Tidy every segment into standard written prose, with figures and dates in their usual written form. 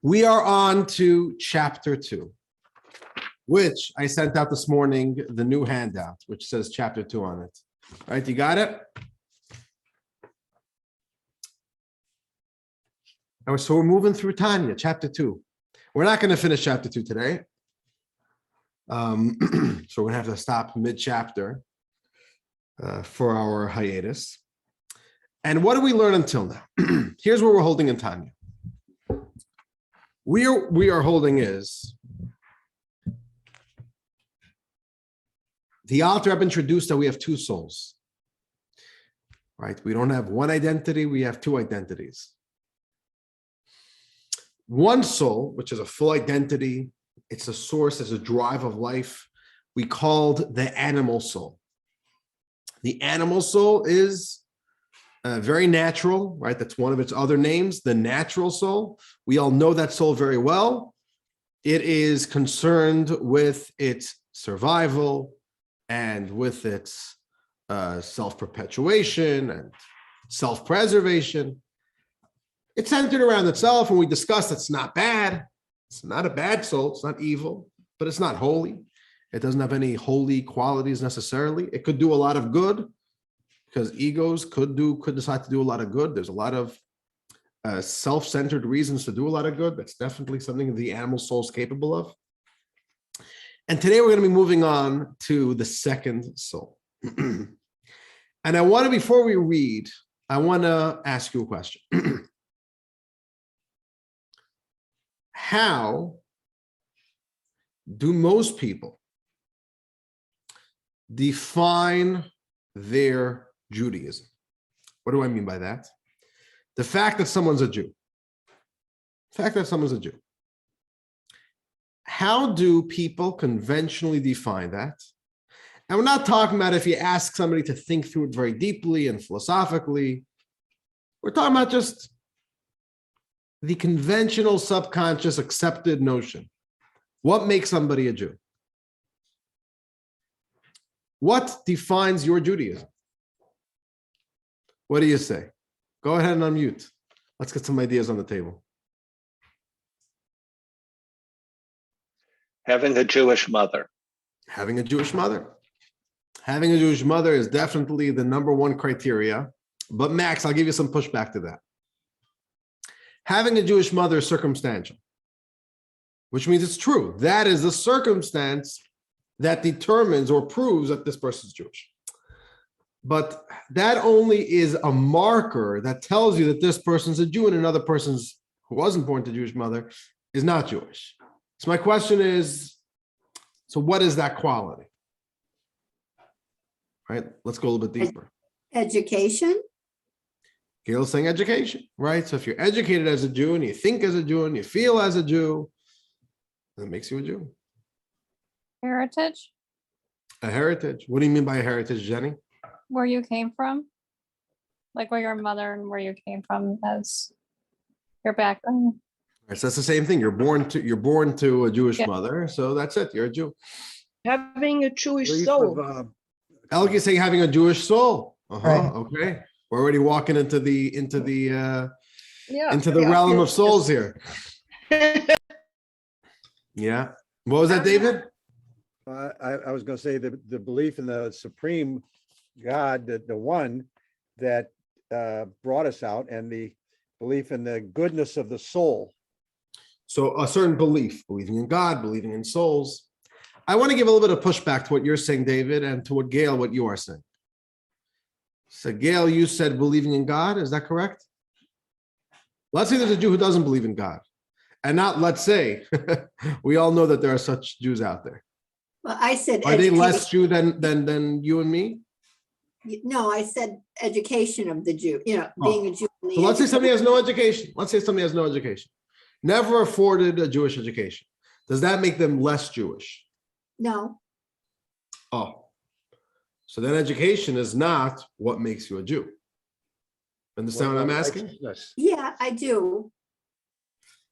We are on to chapter 2, which I sent out this morning, the new handout, which says chapter 2 on it. All right, you got it? All right, so we're moving through Tanya, chapter 2. We're not going to finish chapter 2 today. So we're going to have to stop mid-chapter for our hiatus. And what did we learn until now? Here's where we're holding in Tanya. We are holding is the Alter Rebbe introduced that we have two souls, right? We don't have one identity, we have two identities. One soul, which is a full identity, it's a source, it's a drive of life, we called the animal soul. The animal soul is very natural, right? That's one of its other names, the natural soul. We all know that soul very well. It is concerned with its survival and with its self-perpetuation and self-preservation. It's centered around itself, and we discussed it's not bad. It's not a bad soul. It's not evil, but it's not holy. It doesn't have any holy qualities necessarily. It could do a lot of good because egos could decide to do a lot of good. There's a lot of self-centered reasons to do a lot of good. That's definitely something the animal soul is capable of. And today we're going to be moving on to the second soul. And I want to, before we read, I want to ask you a question. How do most people define their Judaism? What do I mean by that? The fact that someone's a Jew. The fact that someone's a Jew. How do people conventionally define that? And we're not talking about if you ask somebody to think through it very deeply and philosophically. We're talking about just the conventional, subconscious, accepted notion. What makes somebody a Jew? What defines your Judaism? What do you say? Go ahead and unmute. Let's get some ideas on the table. Having a Jewish mother. Having a Jewish mother. Having a Jewish mother is definitely the number one criteria. But Max, I'll give you some pushback to that. Having a Jewish mother is circumstantial, which means it's true. That is the circumstance that determines or proves that this person's Jewish. But that only is a marker that tells you that this person's a Jew and another person's who wasn't born to a Jewish mother is not Jewish. So my question is, so what is that quality? Right? Let's go a little bit deeper. Education. Gail's saying education, right? So if you're educated as a Jew and you think as a Jew and you feel as a Jew, that makes you a Jew. Heritage. A heritage. What do you mean by a heritage, Jenny? Where you came from, like where your mother and where you came from as your background. Right, so that's the same thing. You're born to a Jewish mother, so that's it. You're a Jew. Having a Jewish soul. Elke is saying having a Jewish soul. Right. Okay. We're already walking into the realm of souls here. Yeah. What was that, David? I was going to say the belief in the supreme God, the one that brought us out, and the belief in the goodness of the soul. So a certain belief, believing in God, believing in souls. I want to give a little bit of pushback to what you're saying, David, and to what Gail, what you are saying. So Gail, you said believing in God, is that correct? Let's say there's a Jew who doesn't believe in God. And not, let's say, we all know that there are such Jews out there. Well, I said Are they less Jew than you and me? No, I said education of the Jew, being a Jew. So let's say somebody has no education. Let's say somebody has no education. Never afforded a Jewish education. Does that make them less Jewish? No. Oh. So then education is not what makes you a Jew. Understand what I'm asking? Yes. Yeah, I do.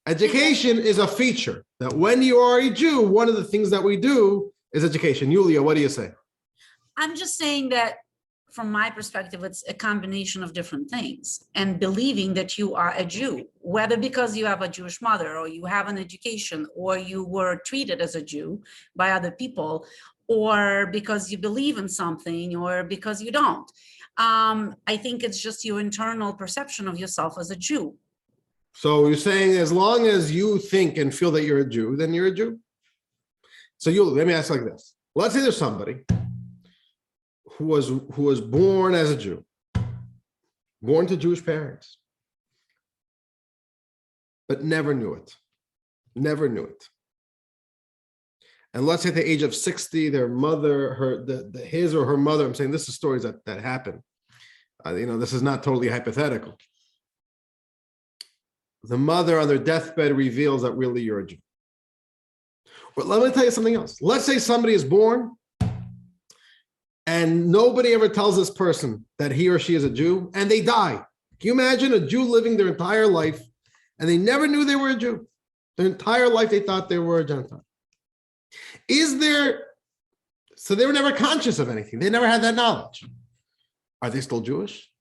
Education is a feature that when you are a Jew, one of the things that we do is education. Yulia, what do you say? I'm just saying that from my perspective, it's a combination of different things, and believing that you are a Jew. whether because you have a Jewish mother or you have an education or you were treated as a Jew by other people, or because you believe in something or because you don't. I think it's just your internal perception of yourself as a Jew. So you're saying as long as you think and feel that you're a Jew, then you're a Jew? So let me ask like this. Let's say there's somebody who was born as a Jew, born to Jewish parents, but never knew it. And let's say at the age of 60, their mother, his or her mother, I'm saying this is stories that happen. This is not totally hypothetical. The mother on their deathbed reveals that really you're a Jew. But let me tell you something else. Let's say somebody is born and nobody ever tells this person that he or she is a Jew, and they die. Can you imagine a Jew living their entire life and they never knew they were a Jew? Their entire life they thought they were a Gentile. So they were never conscious of anything. They never had that knowledge. Are they still Jewish?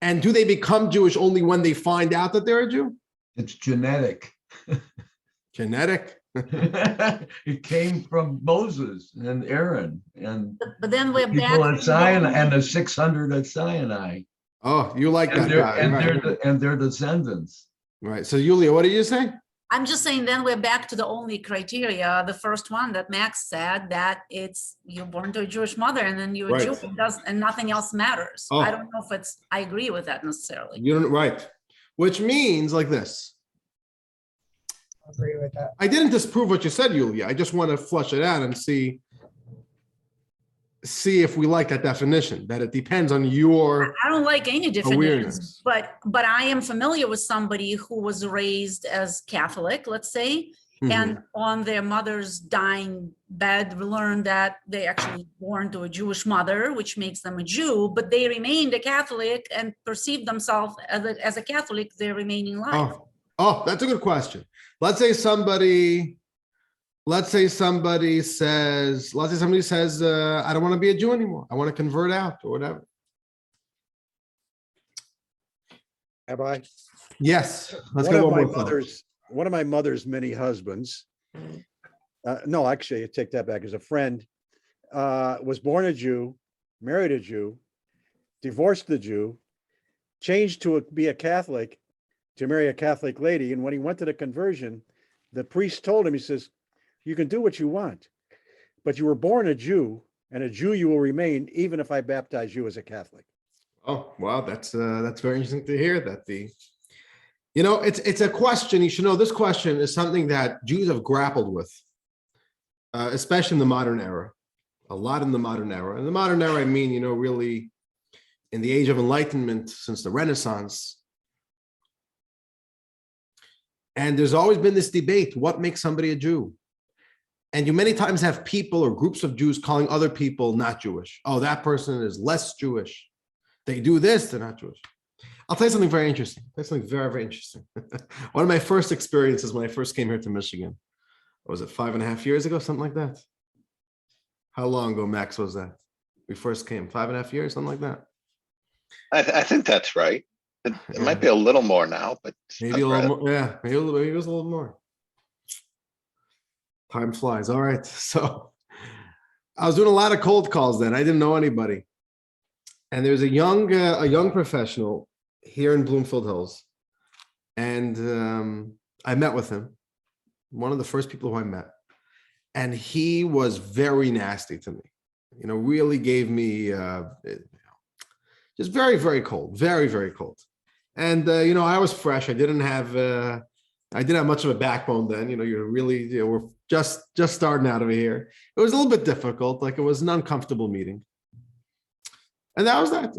And do they become Jewish only when they find out that they're a Jew? It's genetic. Genetic? It came from Moses and Aaron and But then we're people back. at Sinai and the 600 at Sinai. Oh, you like And that their, guy, and, right? and their descendants. Right. So Yulia, what did you say? I'm just saying then we're back to the only criteria, the first one that Max said, that it's you're born to a Jewish mother and then you're a Jew, and nothing else matters. Oh. I don't know if I agree with that necessarily. You don't, right. Which means like this. I agree with that. I didn't disprove what you said, Yulia. I just want to flush it out and see if we like that definition, that it depends on your I don't like any definitions, awareness. but I am familiar with somebody who was raised as Catholic, let's say, and on their mother's dying bed learned that they actually born to a Jewish mother, which makes them a Jew, but they remained a Catholic and perceived themselves as a Catholic their remaining life. Oh, that's a good question. Let's say somebody says, I don't want to be a Jew anymore. I want to convert out or whatever. Have I? Yes. Let's One go of one my more thought. one of my mother's many husbands, no, actually, I take that back. As a friend, was born a Jew, married a Jew, divorced the Jew, changed to be a Catholic, to marry a Catholic lady. And when he went to the conversion, the priest told him, he says, you can do what you want, but you were born a Jew, and a Jew you will remain, even if I baptize you as a Catholic. Oh, wow. That's very interesting to hear that it's a question. You should know this question is something that Jews have grappled with, especially in the modern era, a lot in the modern era. In the modern era, I mean, really in the age of enlightenment, since the Renaissance. And there's always been this debate, what makes somebody a Jew? And you many times have people or groups of Jews calling other people not Jewish. Oh, that person is less Jewish. They do this, they're not Jewish. I'll tell you something very interesting. Very, very interesting. One of my first experiences when I first came here to Michigan, was it 5.5 years ago, something like that? How long ago, Max, was that? We first came, 5.5 years, something like that. I think that's right. It might be a little more now, but maybe a little more. Yeah, maybe it was a little more. Time flies. All right. So I was doing a lot of cold calls then. I didn't know anybody. And there's a young professional here in Bloomfield Hills. And I met with him. One of the first people who I met. And he was very nasty to me. Really gave me just very, very cold. Very, very cold. And I was fresh. I didn't have much of a backbone then. You're really, we're just starting out of here. It was a little bit difficult. Like it was an uncomfortable meeting. And that was that.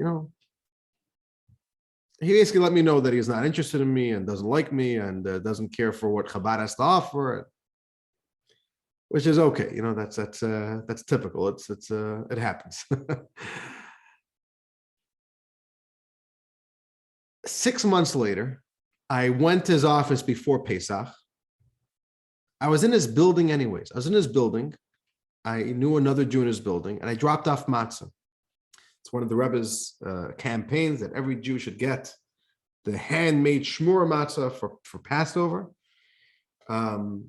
He basically let me know that he's not interested in me and doesn't like me and doesn't care for what Chabad has to offer, which is okay. That's typical. It happens. 6 months later, I went to his office before Pesach. I was in his building anyways. I was in his building. I knew another Jew in his building, and I dropped off matzah. It's one of the Rebbe's campaigns that every Jew should get the handmade shmur matzah for Passover. So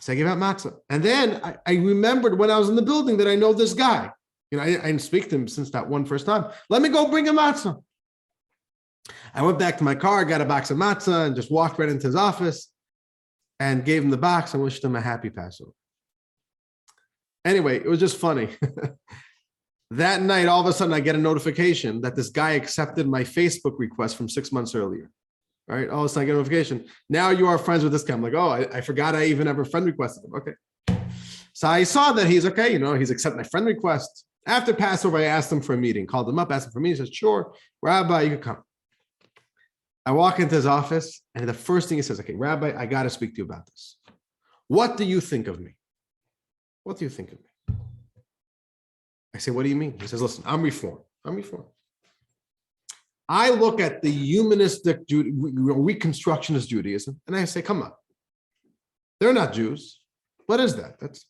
I gave out matzah. And then I remembered when I was in the building that I know this guy. I didn't speak to him since that one first time. Let me go bring him matzah. I went back to my car, got a box of matzah, and just walked right into his office and gave him the box and wished him a happy Passover. Anyway, it was just funny. That night, all of a sudden, I get a notification that this guy accepted my Facebook request from 6 months earlier. All right, all of a sudden I get a notification. Now you are friends with this guy. I'm like, oh, I forgot I even ever friend requested him. Okay. So I saw that he's okay, he's accepted my friend request. After Passover, I asked him for a meeting, called him up, asked him for a meeting. He says, sure, Rabbi, you can come. I walk into his office, and the first thing he says, okay, Rabbi, I got to speak to you about this. What do you think of me? What do you think of me? I say, what do you mean? He says, listen, I'm reformed. I look at the humanistic Reconstructionist Judaism, and I say, come on, they're not Jews. What is that?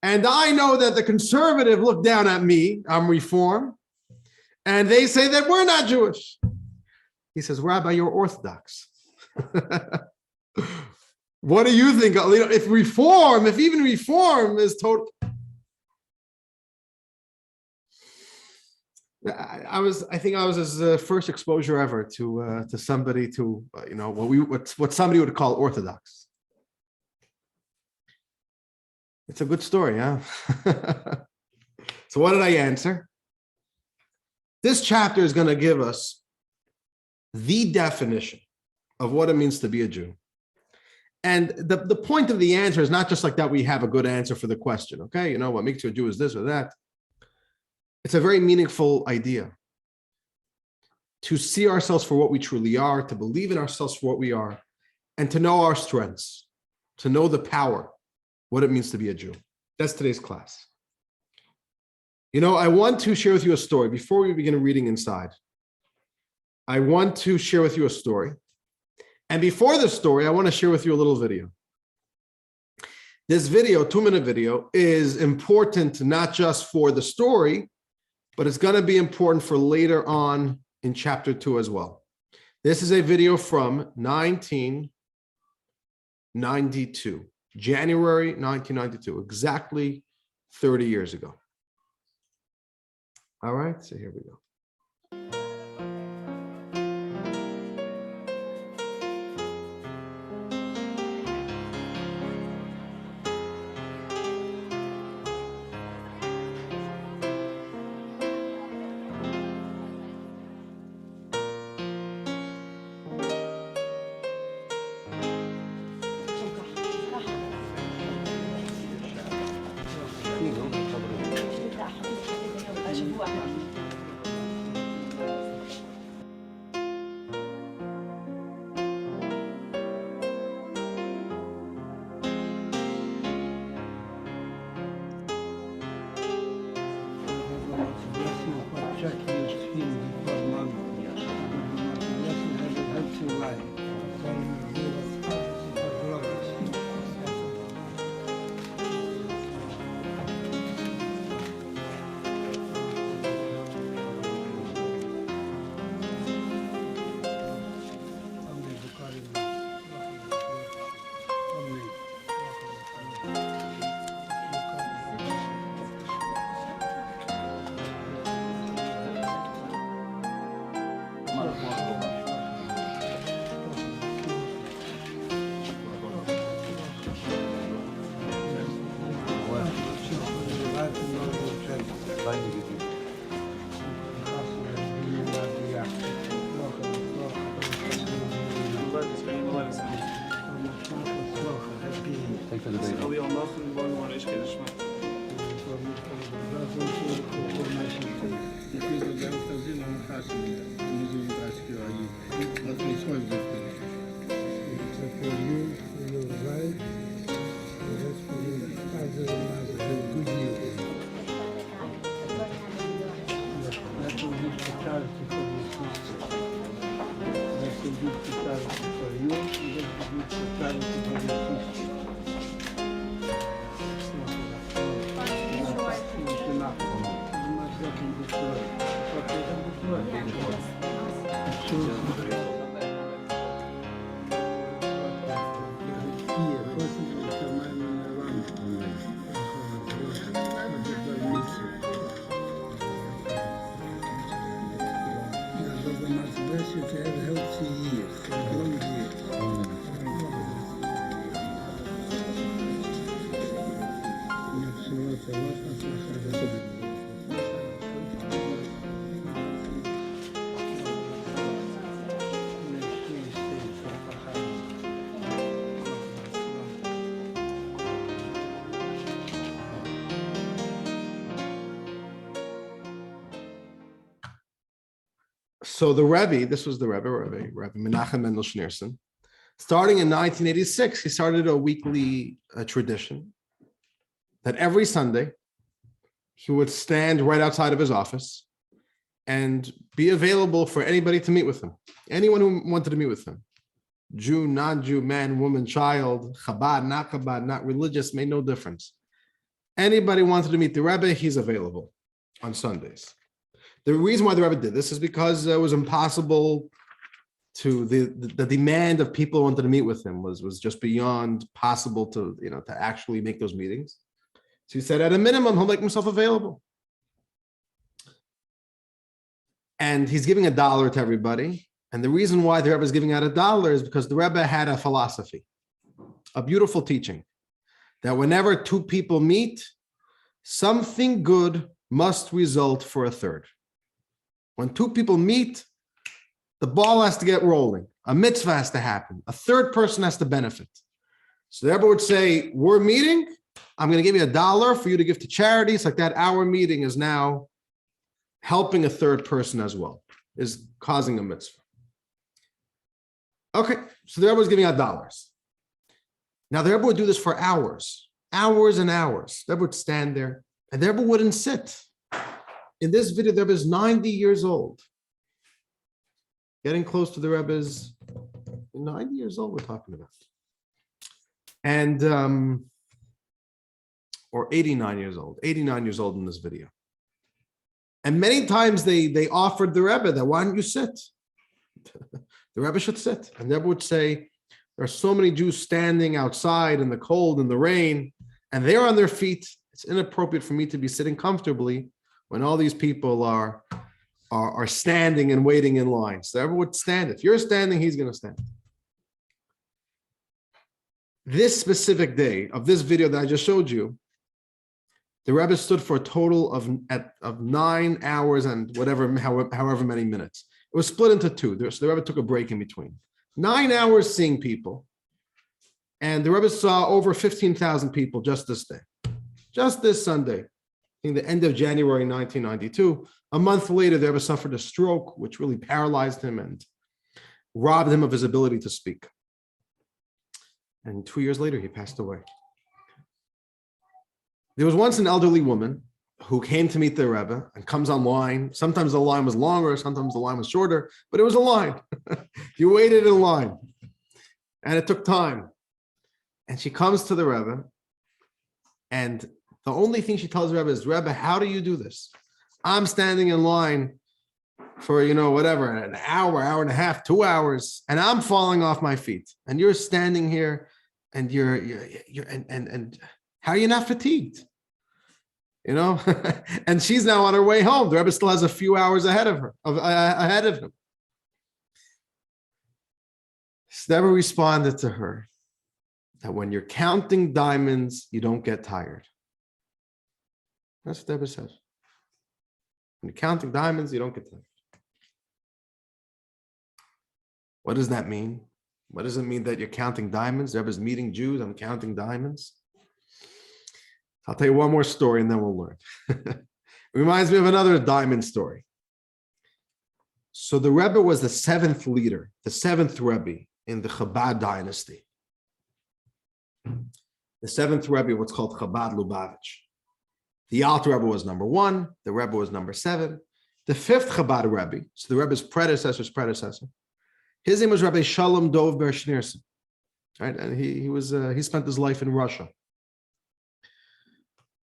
And I know that the conservative look down at me, I'm reformed, and they say that we're not Jewish. He says, Rabbi, you're Orthodox. What do you think? If even reform is total. I think I was his first exposure ever to somebody what somebody would call Orthodox. It's a good story, huh? So what did I answer? This chapter is going to give us the definition of what it means to be a Jew. And the point of the answer is not just like that we have a good answer for the question, okay? What makes you a Jew is this or that. It's a very meaningful idea to see ourselves for what we truly are, to believe in ourselves for what we are, and to know our strengths, to know the power, what it means to be a Jew. That's today's class. I want to share with you a story. Before we begin reading inside, I want to share with you a story. And before the story, I want to share with you a little video. This video, 2-minute video, is important not just for the story, but it's going to be important for later on in chapter 2 as well. This is a video from 1992, January 1992, exactly 30 years ago. All right, so here we go. Sure. So the Rebbe, this was the Rebbe Menachem Mendel Schneerson. Starting in 1986, he started a weekly tradition that every Sunday he would stand right outside of his office and be available for anybody to meet with him. Anyone who wanted to meet with him. Jew, non-Jew, man, woman, child, Chabad, not religious, made no difference. Anybody wanted to meet the Rebbe, he's available on Sundays. The reason why the Rebbe did this is because it was impossible to the demand of people who wanted to meet with him was just beyond possible to actually make those meetings. So he said at a minimum, he'll make himself available. And he's giving $1 to everybody. And the reason why the Rebbe is giving out $1 is because the Rebbe had a philosophy, a beautiful teaching, that whenever two people meet, something good must result for a third. When two people meet, the ball has to get rolling. A mitzvah has to happen. A third person has to benefit. So the Rebbe would say, we're meeting. I'm going to give you $1 for you to give to charities. Like that, our meeting is now helping a third person as well, is causing a mitzvah. Okay, so the Rebbe was giving out $. Now the Rebbe would do this for hours and hours. The Rebbe would stand there and the Rebbe wouldn't sit. In this video, the Rebbe is 90 years old. Getting close to the Rebbe's 90 years old, we're talking about. And, or 89 years old in this video. And many times they offered the Rebbe that, why don't you sit? The Rebbe should sit. And the Rebbe would say, there are so many Jews standing outside in the cold, in the rain, and they're on their feet. It's inappropriate for me to be sitting comfortably when all these people are standing and waiting in line. So everyone would stand. If you're standing, he's going to stand. This specific day of this video that I just showed you, the Rebbe stood for a total of 9 hours and however many minutes. It was split into two. So the Rebbe took a break in between. 9 hours seeing people. And the Rebbe saw over 15,000 people just this day. Just this Sunday. In the end of January 1992. A month later, the Rebbe suffered a stroke, which really paralyzed him and robbed him of his ability to speak. And 2 years later, he passed away. There was once an elderly woman who came to meet the Rebbe and comes online. Sometimes the line was longer, sometimes the line was shorter, but it was a line. You waited in line. And it took time. And she comes to the Rebbe, and the only thing she tells Rebbe is, Rebbe, how do you do this? I'm standing in line for, whatever, an hour, hour and a half, 2 hours, and I'm falling off my feet. And you're standing here and you're how are you not fatigued? And she's now on her way home. The Rebbe still has a few hours ahead of him. The Rebbe responded to her that when you're counting diamonds, you don't get tired. That's what the Rebbe says. When you're counting diamonds, you don't get tired. What does that mean? What does it mean that you're counting diamonds? The Rebbe is meeting Jews. I'm counting diamonds. I'll tell you one more story and then we'll learn. It reminds me of another diamond story. So the Rebbe was the 7th leader, the 7th Rebbe in the Chabad dynasty. The 7th Rebbe, what's called Chabad Lubavitch. The Alter Rebbe was number 1. The Rebbe was number 7. The 5th Chabad Rebbe, so the Rebbe's predecessor's predecessor, his name was Rabbi Shalom Dov Ber Schneerson. Right? And he spent his life in Russia.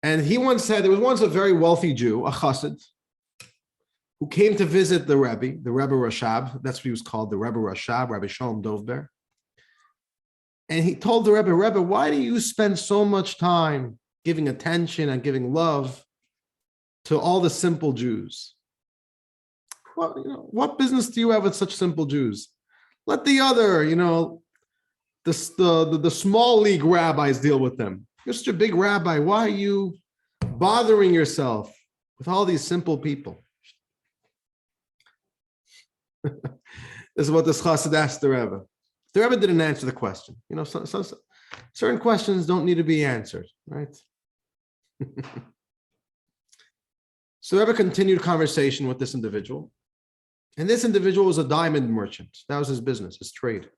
And he once said, there was once a very wealthy Jew, a chassid, who came to visit the Rebbe Rashab. That's what he was called, the Rebbe Rashab, Rabbi Shalom Dovber. And he told the Rebbe, why do you spend so much time giving attention and giving love to all the simple Jews? What business do you have with such simple Jews? Let the other, the small league rabbis deal with them. You're such a big rabbi. Why are you bothering yourself with all these simple people? This is what this chassid asked the Rebbe. The Rebbe didn't answer the question. Certain questions don't need to be answered, right? So the Rebbe continued conversation with this individual. And this individual was a diamond merchant. That was his business, his trade.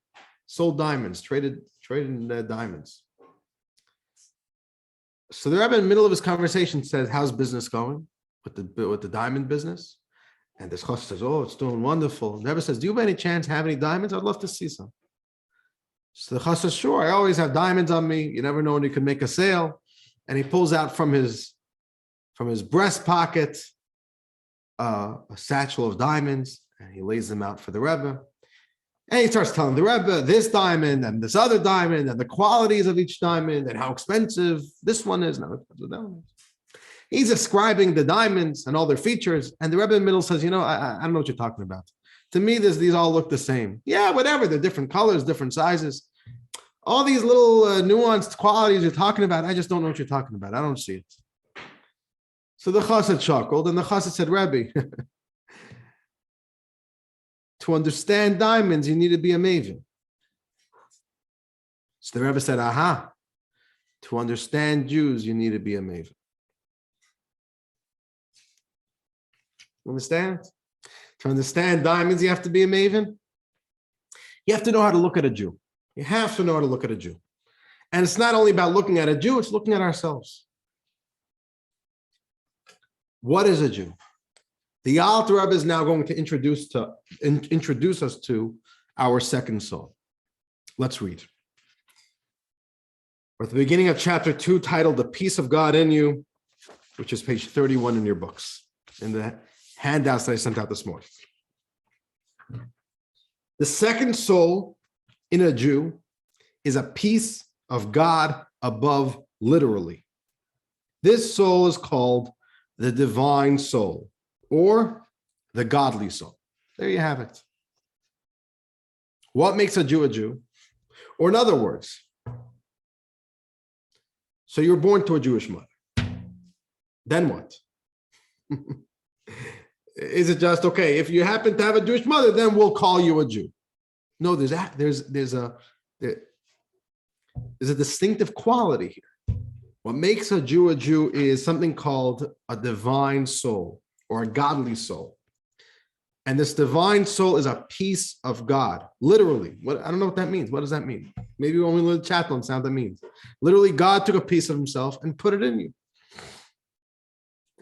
Sold diamonds, traded in diamonds. So the Rebbe in the middle of his conversation says, how's business going with the diamond business? And this chassid says, oh, it's doing wonderful. And the Rebbe says, do you by any chance have any diamonds? I'd love to see some. So the chassid says, sure, I always have diamonds on me. You never know when you can make a sale. And he pulls out from his breast pocket a satchel of diamonds, and he lays them out for the Rebbe. And he starts telling the Rebbe this diamond and this other diamond and the qualities of each diamond and how expensive this one is. He's describing the diamonds and all their features. And the Rebbe in the middle says, I don't know what you're talking about. To me, these all look the same. Yeah, whatever. They're different colors, different sizes. All these little nuanced qualities you're talking about, I just don't know what you're talking about. I don't see it. So the chassid chuckled, and the chassid said, Rebbe, to understand diamonds, you need to be a maven. So the Rebbe said, aha, to understand Jews, you need to be a maven. Understand? To understand diamonds, you have to be a maven. You have to know how to look at a Jew. You have to know how to look at a Jew. And it's not only about looking at a Jew, it's looking at ourselves. What is a Jew? The Alter Rebbe is now going to introduce us to our second soul. Let's read. We're at the beginning of chapter 2, titled The Peace of God in You, which is page 31 in your books, in the handouts that I sent out this morning. The second soul in a Jew is a piece of God above literally. This soul is called the divine soul, or the godly soul. There you have it. What makes a Jew a Jew? Or in other words, so you're born to a Jewish mother. Then what? Is it just, okay, if you happen to have a Jewish mother, then we'll call you a Jew? No, there's a distinctive quality here. What makes a Jew is something called a divine soul or a godly soul. And this divine soul is a piece of God, literally. I don't know what that means. What does that mean? Maybe when we learn the chaplain, that's what that means. Literally, God took a piece of himself and put it in you.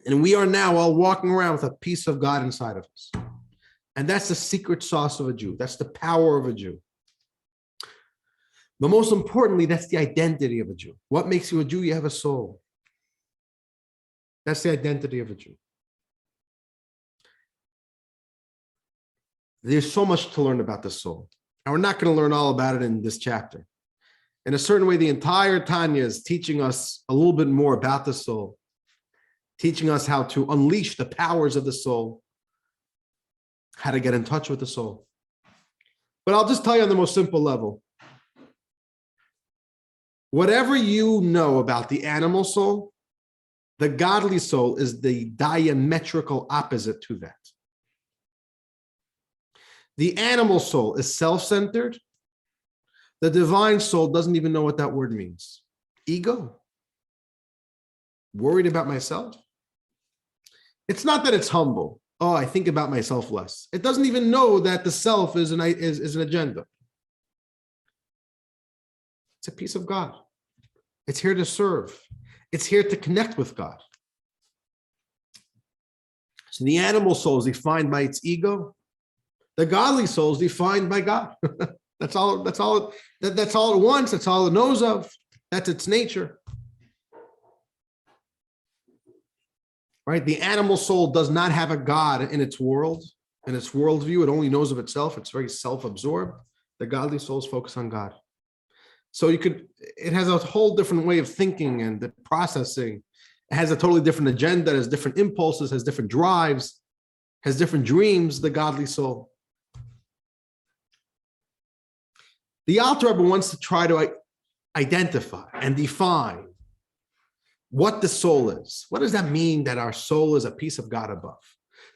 And we are now all walking around with a piece of God inside of us. And that's the secret sauce of a Jew. That's the power of a Jew. But most importantly, that's the identity of a Jew. What makes you a Jew? You have a soul. That's the identity of a Jew. There's so much to learn about the soul. And we're not going to learn all about it in this chapter. In a certain way, the entire Tanya is teaching us a little bit more about the soul, teaching us how to unleash the powers of the soul, how to get in touch with the soul. But I'll just tell you on the most simple level. Whatever you know about the animal soul, the godly soul is the diametrical opposite to that. The animal soul is self-centered. The divine soul doesn't even know what that word means. Ego. Worried about myself. It's not that it's humble. Oh, I think about myself less. It doesn't even know that the self is an agenda. It's a piece of God. It's here to serve. It's here to connect with God. So the animal soul is defined by its ego. The godly soul is defined by God. That's all it wants. That's all it knows of. That's its nature. right? The animal soul does not have a God in its world, in its worldview. It only knows of itself. It's very self-absorbed. The godly souls focus on God. So it has a whole different way of thinking and the processing. It has a totally different agenda, has different impulses, has different drives, has different dreams, the godly soul. The Alter Rebbe wants to try to identify and define what the soul is. What does that mean that our soul is a piece of God above?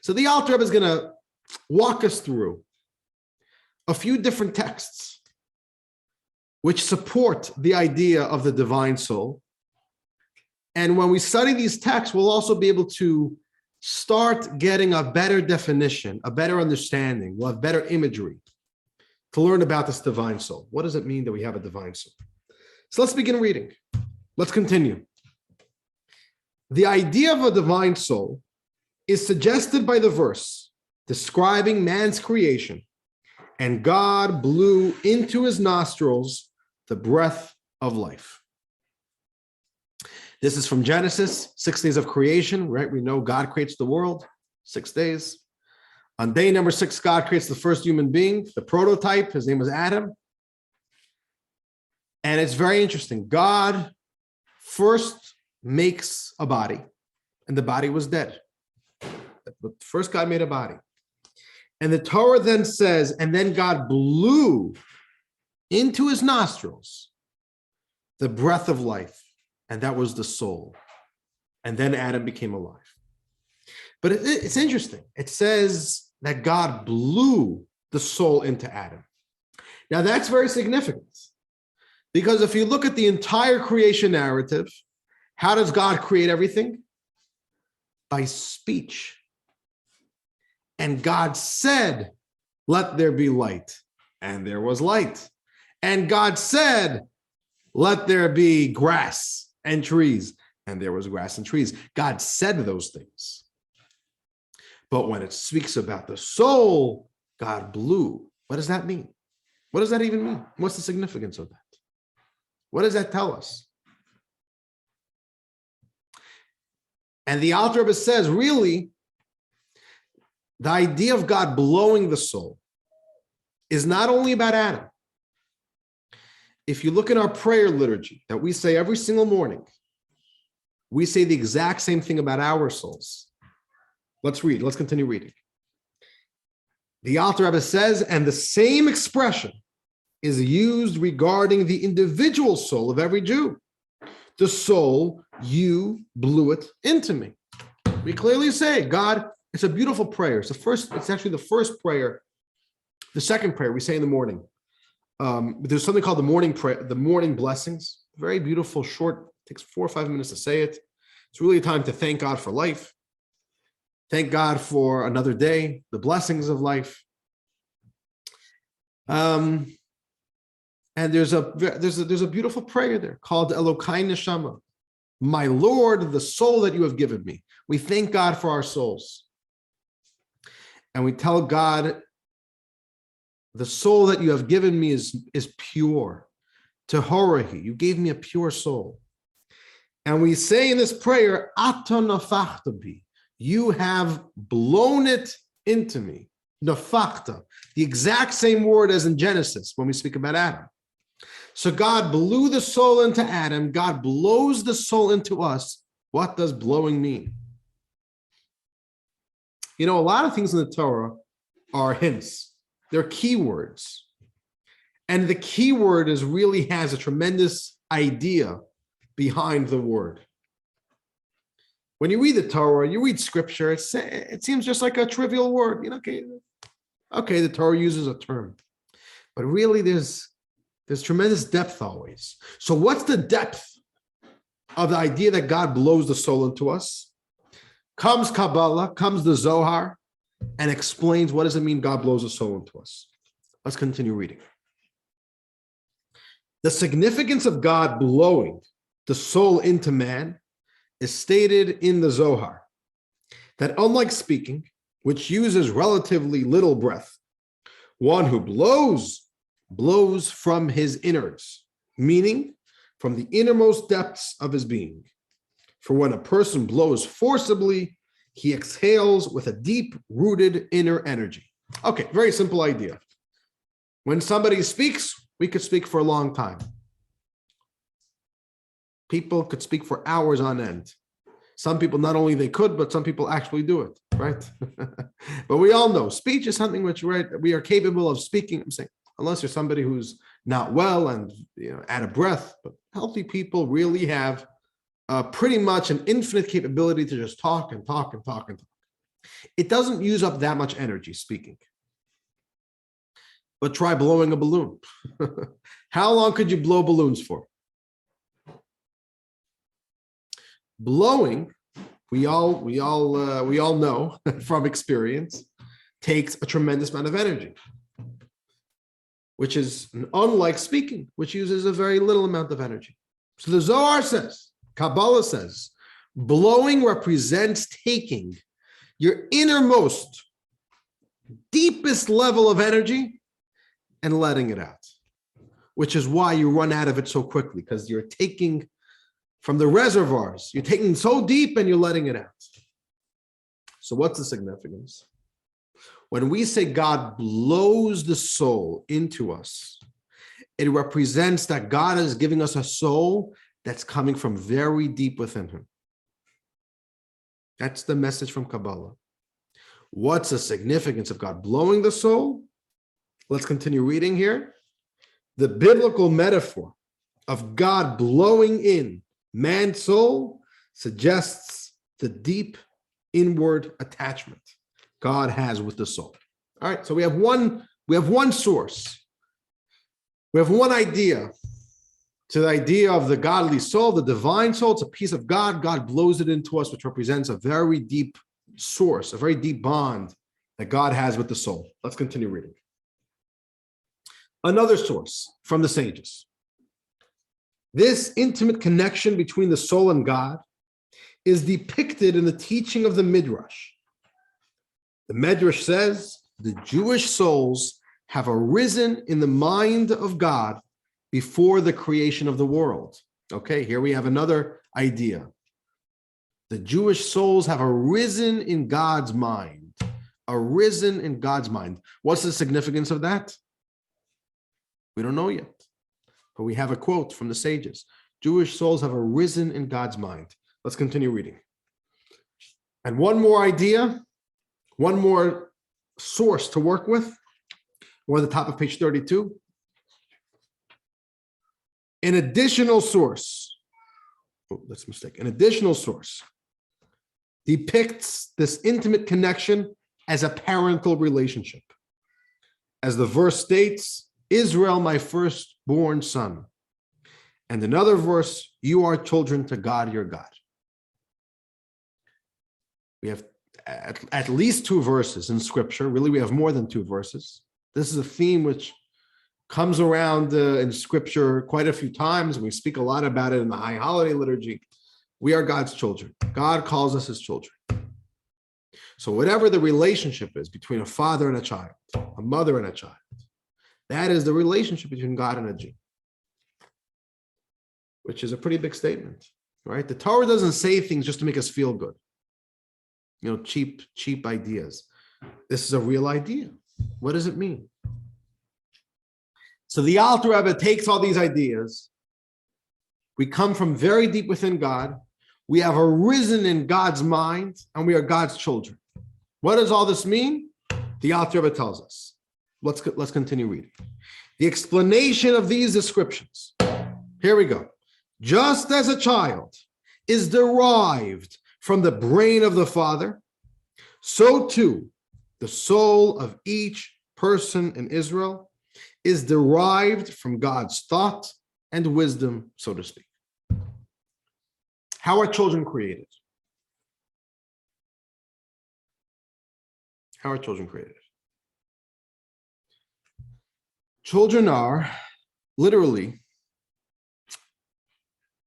So the Alter Rebbe is going to walk us through a few different texts which support the idea of the divine soul. And when we study these texts, we'll also be able to start getting a better definition, a better understanding. We'll have better imagery to learn about this divine soul. What does it mean that we have a divine soul? So let's begin reading. Let's continue. The idea of a divine soul is suggested by the verse describing man's creation, and God blew into his nostrils the breath of life. This is from Genesis, 6 days of creation, right? We know God creates the world, 6 days. On day number 6, God creates the first human being, the prototype. His name was Adam. And it's very interesting. God first makes a body, and the body was dead. But first, God made a body. And the Torah then says, and then God blew into his nostrils the breath of life, and that was the soul. And then Adam became alive. But it's interesting. It says that God blew the soul into Adam. Now that's very significant, because if you look at the entire creation narrative, how does God create everything? By speech. And God said, let there be light. And there was light. And God said, let there be grass and trees. And there was grass and trees. God said those things. But when it speaks about the soul, God blew. What does that mean? What does that even mean? What's the significance of that? What does that tell us? And the Alter Rebbe says, really, the idea of God blowing the soul is not only about Adam. If you look at our prayer liturgy that we say every single morning, we say the exact same thing about our souls. Let's read. Let's continue reading. The Alter Rebbe says, and the same expression is used regarding the individual soul of every Jew. The soul, you blew it into me. We clearly say, God, it's a beautiful prayer. It's actually the first prayer. The second prayer we say in the morning. There's something called the morning prayer, the morning blessings. Very beautiful, short, takes 4 or 5 minutes to say it. It's really a time to thank God for life. Thank God for another day, the blessings of life. And there's a beautiful prayer there called Elokai Neshama. My Lord, the soul that you have given me. We thank God for our souls. And we tell God, the soul that you have given me is pure. Tehorahi, you gave me a pure soul. And we say in this prayer, Aton nafachta bi, you have blown it into me. Nafachta, the exact same word as in Genesis when we speak about Adam. So God blew the soul into Adam. God blows the soul into us. What does blowing mean? You know, a lot of things in the Torah are hints. They're keywords. And the keyword really has a tremendous idea behind the word. When you read the Torah, you read scripture, it seems just like a trivial word. You know, okay, the Torah uses a term. But really there's tremendous depth always. So what's the depth of the idea that God blows the soul into us? Comes Kabbalah, comes the Zohar, and explains what does it mean God blows the soul into us. Let's continue reading. The significance of God blowing the soul into man is stated in the Zohar, that unlike speaking, which uses relatively little breath, one who blows from his innards, meaning from the innermost depths of his being. For when a person blows forcibly, He exhales with a deep-rooted inner energy. Okay, very simple idea. When somebody speaks, we could speak for a long time. People could speak for hours on end. Some people, not only they could, but some people actually do it, right? But we all know speech is something which we are capable of speaking. I'm saying, unless you're somebody who's not well and out of breath, but healthy people really have pretty much an infinite capability to just talk and talk and talk and talk. It doesn't use up that much energy speaking. But try blowing a balloon. How long could you blow balloons for? Blowing, we all know from experience, takes a tremendous amount of energy, which is unlike speaking, which uses a very little amount of energy. So the Zohar says, Kabbalah says, blowing represents taking your innermost, deepest level of energy and letting it out, which is why you run out of it so quickly, because you're taking from the reservoirs, you're taking so deep and you're letting it out. So what's the significance? When we say God blows the soul into us, it represents that God is giving us a soul that's coming from very deep within him. That's the message from Kabbalah. What's the significance of God blowing the soul? Let's continue reading here. The biblical metaphor of God blowing in man's soul suggests the deep inward attachment God has with the soul. All right, so we have one source. We have one idea. To the idea of the godly soul, the divine soul. It's a piece of God. God blows it into us, which represents a very deep source, a very deep bond that God has with the soul. Let's continue reading. Another source from the sages. This intimate connection between the soul and God is depicted in the teaching of the Midrash. The Midrash says the Jewish souls have arisen in the mind of God before the creation of the world. Okay, here we have another idea. The Jewish souls have arisen in God's mind. Arisen in God's mind. What's the significance of that? We don't know yet, but we have a quote from the sages. Jewish souls have arisen in God's mind. Let's continue reading. And one more idea, one more source to work with. We're on the top of page 32. An additional source, that's a mistake. An additional source depicts this intimate connection as a parental relationship. As the verse states, Israel, my firstborn son. And another verse, you are children to God, your God. We have at least two verses in scripture. Really, we have more than two verses. This is a theme which comes around in scripture quite a few times. We speak a lot about it in the high holiday liturgy. We are God's children. God calls us his children. So whatever the relationship is between a father and a child, a mother and a child, that is the relationship between God and a Jew, which is a pretty big statement, right? The Torah doesn't say things just to make us feel good. Cheap ideas. This is a real idea. What does it mean? So the Alter Rebbe takes all these ideas. We come from very deep within God. We have arisen in God's mind, and we are God's children. What does all this mean? The Alter Rebbe tells us. Let's continue reading. The explanation of these descriptions. Here we go. Just as a child is derived from the brain of the father, so too the soul of each person in Israel is derived from God's thought and wisdom, so to speak. How are children created? How are children created? Children are literally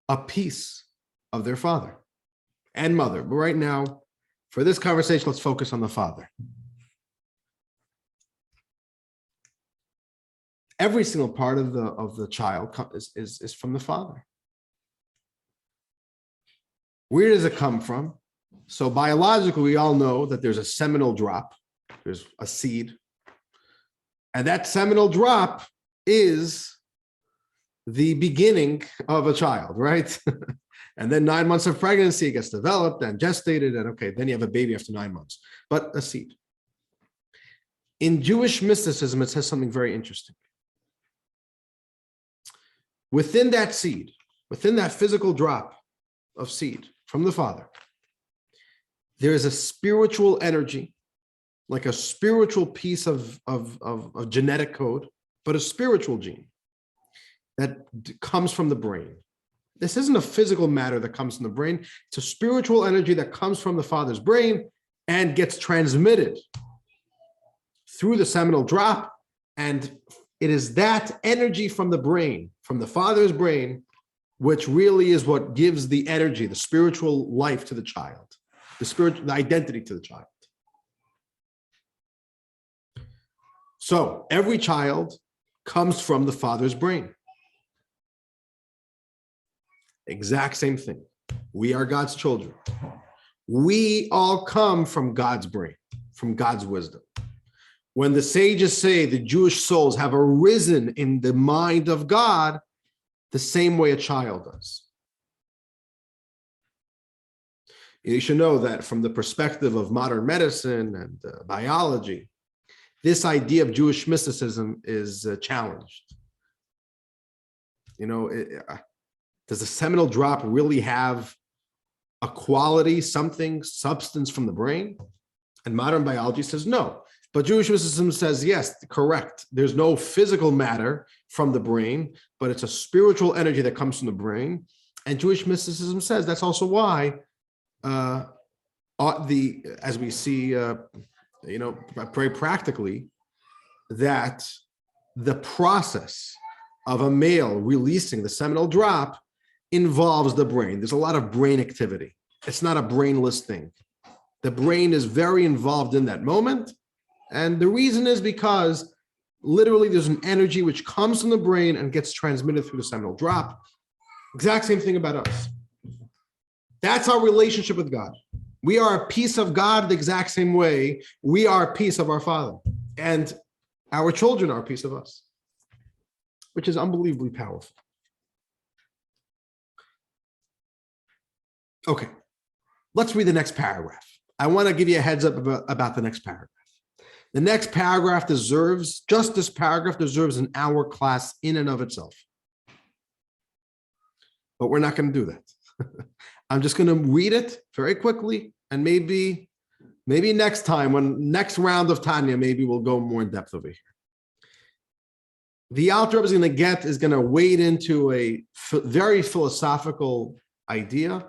a piece of their father and mother. But right now, for this conversation, let's focus on the father. Every single part of the child is from the father. Where does it come from? So biologically, we all know that there's a seminal drop. There's a seed. And that seminal drop is the beginning of a child, right? And then 9 months of pregnancy gets developed and gestated, and okay, then you have a baby after 9 months, but a seed. In Jewish mysticism, it says something very interesting. Within that seed, within that physical drop of seed from the Father, there is a spiritual energy, like a spiritual piece of genetic code, but a spiritual gene that comes from the brain. This isn't a physical matter that comes from the brain. It's a spiritual energy that comes from the Father's brain and gets transmitted through the seminal drop. And it is that energy from the brain, from the Father's brain, which really is what gives the energy, the spiritual life to the child, the identity to the child. So every child comes from the Father's brain. Exact same thing. We are God's children. We all come from God's brain, from God's wisdom. When the sages say the Jewish souls have arisen in the mind of God, the same way a child does. You should know that from the perspective of modern medicine and biology, this idea of Jewish mysticism is challenged. You know, does the seminal drop really have a quality, something, substance from the brain? And modern biology says no. But Jewish mysticism says, yes, correct. There's no physical matter from the brain, but it's a spiritual energy that comes from the brain. And Jewish mysticism says that's also why, as we see, very practically, that the process of a male releasing the seminal drop involves the brain. There's a lot of brain activity. It's not a brainless thing. The brain is very involved in that moment. And the reason is because literally there's an energy which comes from the brain and gets transmitted through the seminal drop. Exact same thing about us. That's our relationship with God. We are a piece of God the exact same way we are a piece of our Father. And our children are a piece of us, which is unbelievably powerful. Okay, let's read the next paragraph. I want to give you a heads up about the next paragraph. The next paragraph deserves, just this paragraph deserves an hour class in and of itself. But we're not going to do that. I'm just going to read it very quickly, and maybe next time, when next round of Tanya, maybe we'll go more in depth over here. The Alter Rebbe is going to wade into a very philosophical idea.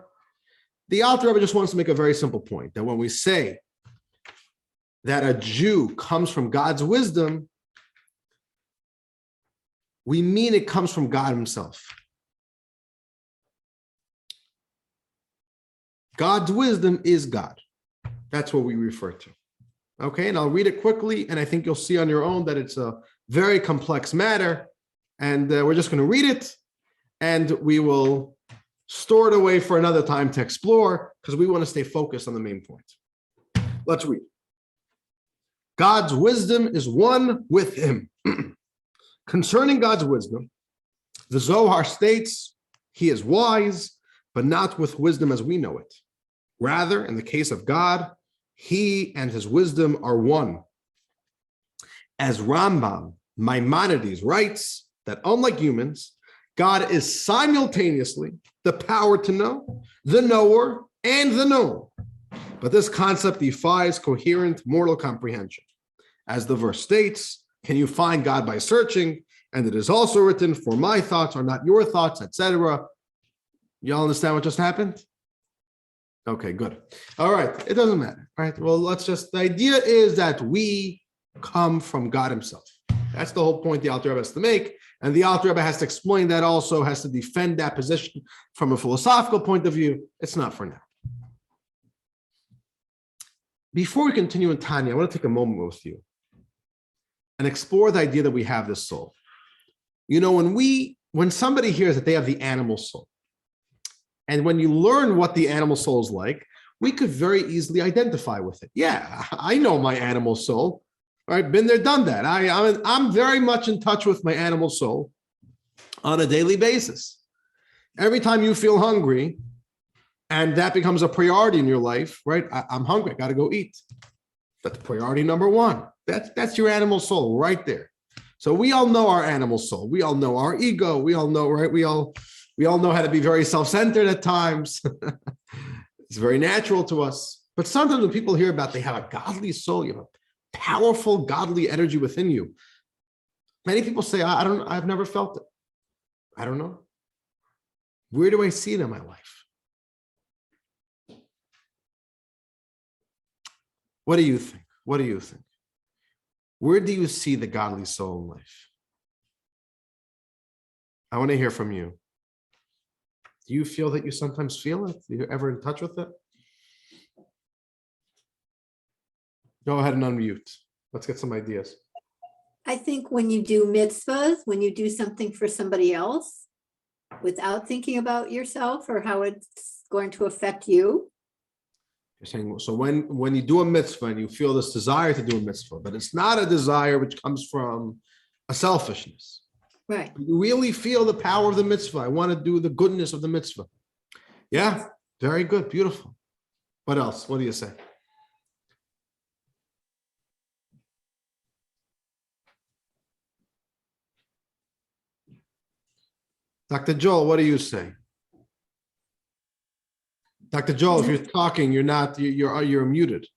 The Alter Rebbe just wants to make a very simple point, that when we say that a Jew comes from God's wisdom, we mean it comes from God himself. God's wisdom is God. That's what we refer to. Okay, and I'll read it quickly, and I think you'll see on your own that it's a very complex matter, and we're just going to read it, and we will store it away for another time to explore, because we want to stay focused on the main point. Let's read. God's wisdom is one with him. Concerning God's wisdom, the Zohar states, he is wise, but not with wisdom as we know it. Rather, in the case of God, he and his wisdom are one. As Rambam Maimonides writes, that unlike humans, God is simultaneously the power to know, the knower, and the known. But this concept defies coherent mortal comprehension. As the verse states, can you find God by searching? And it is also written, for my thoughts are not your thoughts, etc. Y'all understand what just happened? Okay, good. All right, it doesn't matter, right? Well, the idea is that we come from God himself. That's the whole point the Alter Rebbe has to make. And the Alter Rebbe has to explain that, also has to defend that position from a philosophical point of view. It's not for now. Before we continue in Tanya, I want to take a moment with you and explore the idea that we have this soul. You know, when somebody hears that they have the animal soul, and when you learn what the animal soul is like, we could very easily identify with it. Yeah, I know my animal soul. All right, been there, done that. I'm very much in touch with my animal soul on a daily basis. Every time you feel hungry, and that becomes a priority in your life, right? I'm hungry, I got to go eat. That's priority number one. That's your animal soul right there. So we all know our animal soul. We all know our ego. We all know, right? We all know how to be very self-centered at times. It's very natural to us. But sometimes when people hear about they have a godly soul, you have a powerful godly energy within you. Many people say, I've never felt it. I don't know. Where do I see it in my life? What do you think? What do you think? Where do you see the godly soul in life? I want to hear from you. Do you feel that you sometimes feel it? Are you ever in touch with it? Go ahead and unmute. Let's get some ideas. I think when you do mitzvahs, when you do something for somebody else without thinking about yourself or how it's going to affect you. You're saying, so when you do a mitzvah and you feel this desire to do a mitzvah, but it's not a desire which comes from a selfishness. Right. You really feel the power of the mitzvah. I want to do the goodness of the mitzvah. Yeah, very good, beautiful. What else? What do you say? Dr. Joel, what do you say? Dr. Joel, if you're talking, you're muted.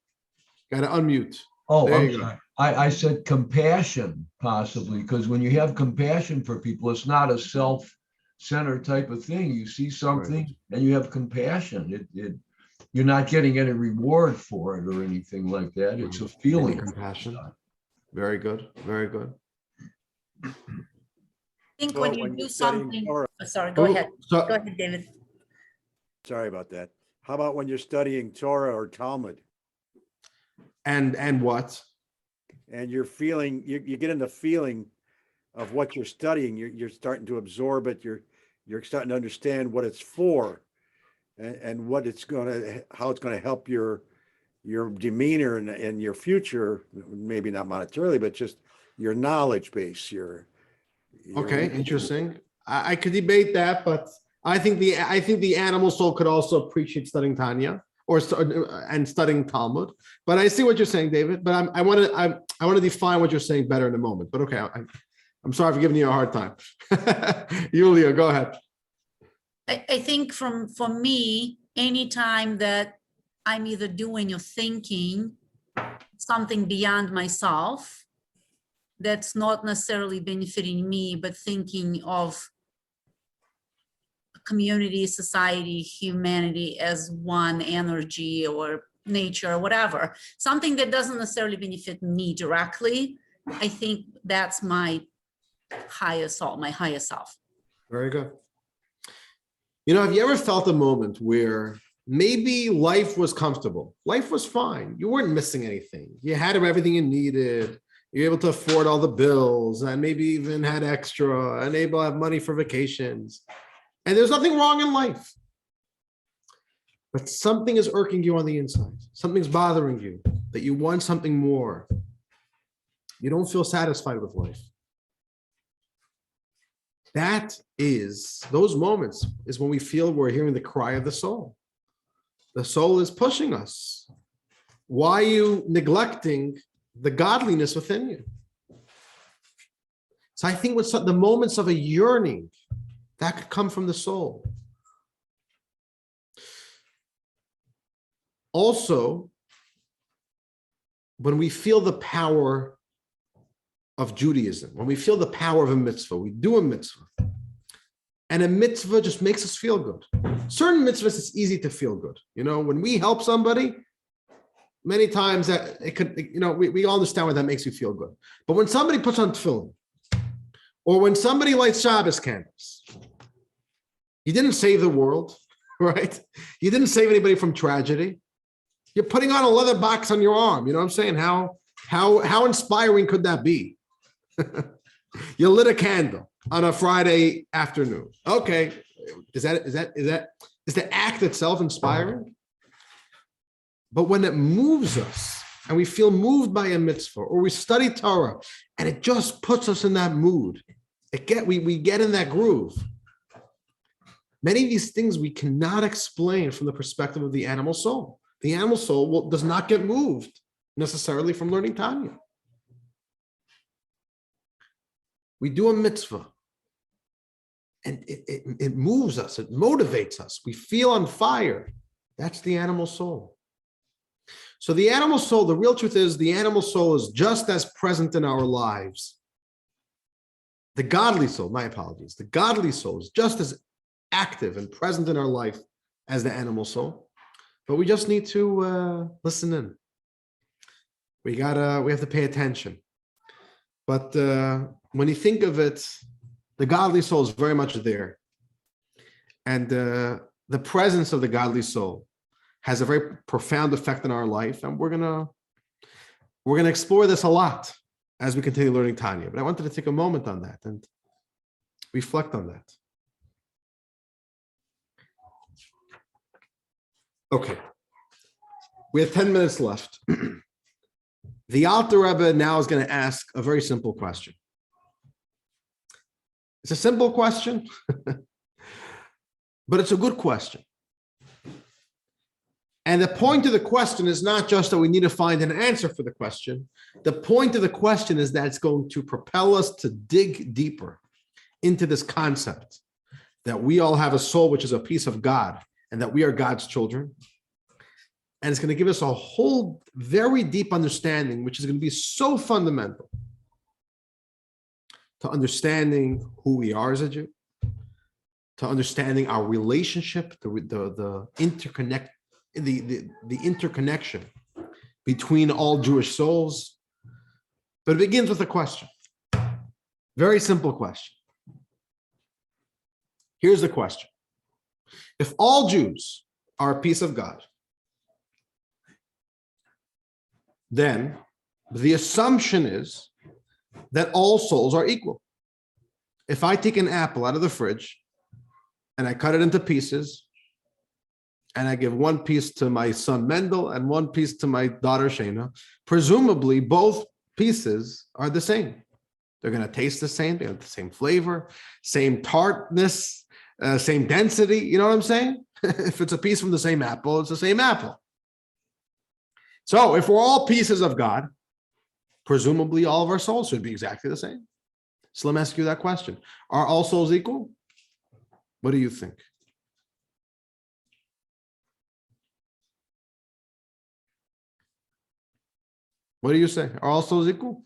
Got to unmute. Oh, There I'm you go. sorry. I said compassion, possibly, because when you have compassion for people, it's not a self-centered type of thing. You see something and you have compassion. You're not getting any reward for it or anything like that. It's a feeling. Compassion. Very good. Very good. I think So when you when do you're studying something, Torah- oh, sorry, go ahead. So, Go ahead, David. Sorry about that. How about when you're studying Torah or Talmud and what? and you're feeling, you get in the feeling of what you're studying, you're starting to absorb it. You're starting to understand what it's for and what it's how it's going to help your demeanor and your future, maybe not monetarily, but just your knowledge base, Okay, interesting. I could debate that, but I think the animal soul could also appreciate studying Tanya and studying Talmud. But I see what you're saying, David. But I want to define what you're saying better in a moment. But okay, I'm sorry for giving you a hard time. Yulia, go ahead. I think for me, anytime that I'm either doing or thinking something beyond myself, that's not necessarily benefiting me, but thinking of community, society, humanity as one energy or nature or whatever, something that doesn't necessarily benefit me directly, I think that's my higher self, my higher self. Very good. You know, have you ever felt a moment where maybe life was comfortable? Life was fine. You weren't missing anything. You had everything you needed. You're able to afford all the bills and maybe even had extra and able to have money for vacations. And there's nothing wrong in life. But something is irking you on the inside. Something's bothering you, that you want something more. You don't feel satisfied with life. Those moments is when we feel we're hearing the cry of the soul. The soul is pushing us. Why are you neglecting the godliness within you? So I think with the moments of a yearning, that could come from the soul. Also, when we feel the power of Judaism, when we feel the power of a mitzvah, we do a mitzvah, and a mitzvah just makes us feel good. Certain mitzvahs, it's easy to feel good. You know, when we help somebody, many times that it could, you know, we all understand why that makes you feel good. But when somebody puts on tefillin, or when somebody lights Shabbos candles, you didn't save the world, right? You didn't save anybody from tragedy. You're putting on a leather box on your arm. You know what I'm saying? How inspiring could that be? You lit a candle on a Friday afternoon. Okay, is the act itself inspiring? But when it moves us and we feel moved by a mitzvah, or we study Torah and it just puts us in that mood, we get in that groove. Many of these things we cannot explain from the perspective of the animal soul. The animal soul does not get moved necessarily from learning Tanya. We do a mitzvah and it moves us, it motivates us. We feel on fire. That's the animal soul. So the animal soul, the real truth is the animal soul is just as present in our lives. The godly soul, my apologies, the godly soul is just as active and present in our life as the animal soul. But we just need to listen in. We have to pay attention. But when you think of it, the godly soul is very much there. And the presence of the godly soul has a very profound effect in our life. And we're gonna explore this a lot as we continue learning Tanya. But I wanted to take a moment on that and reflect on that. Okay, we have 10 minutes left. The Alter Rebbe now is going to ask a very simple question. It's a simple question, but it's a good question. And the point of the question is not just that we need to find an answer for the question. The point of the question is that it's going to propel us to dig deeper into this concept that we all have a soul, which is a piece of God, and that we are God's children. And it's going to give us a whole very deep understanding, which is going to be so fundamental to understanding who we are as a Jew, to understanding our relationship, the interconnection between all Jewish souls. But it begins with a question. Very simple question. Here's the question. If all Jews are a piece of God, then the assumption is that all souls are equal. If I take an apple out of the fridge and I cut it into pieces, and I give one piece to my son Mendel and one piece to my daughter Shana, presumably both pieces are the same. They're going to taste the same, they have the same flavor, same tartness, same density. You know what I'm saying? If it's a piece from the same apple, it's the same apple. So if we're all pieces of God, presumably all of our souls should be exactly the same. So let me ask you that question. Are all souls equal? What do you think? What do you say? Are all souls equal?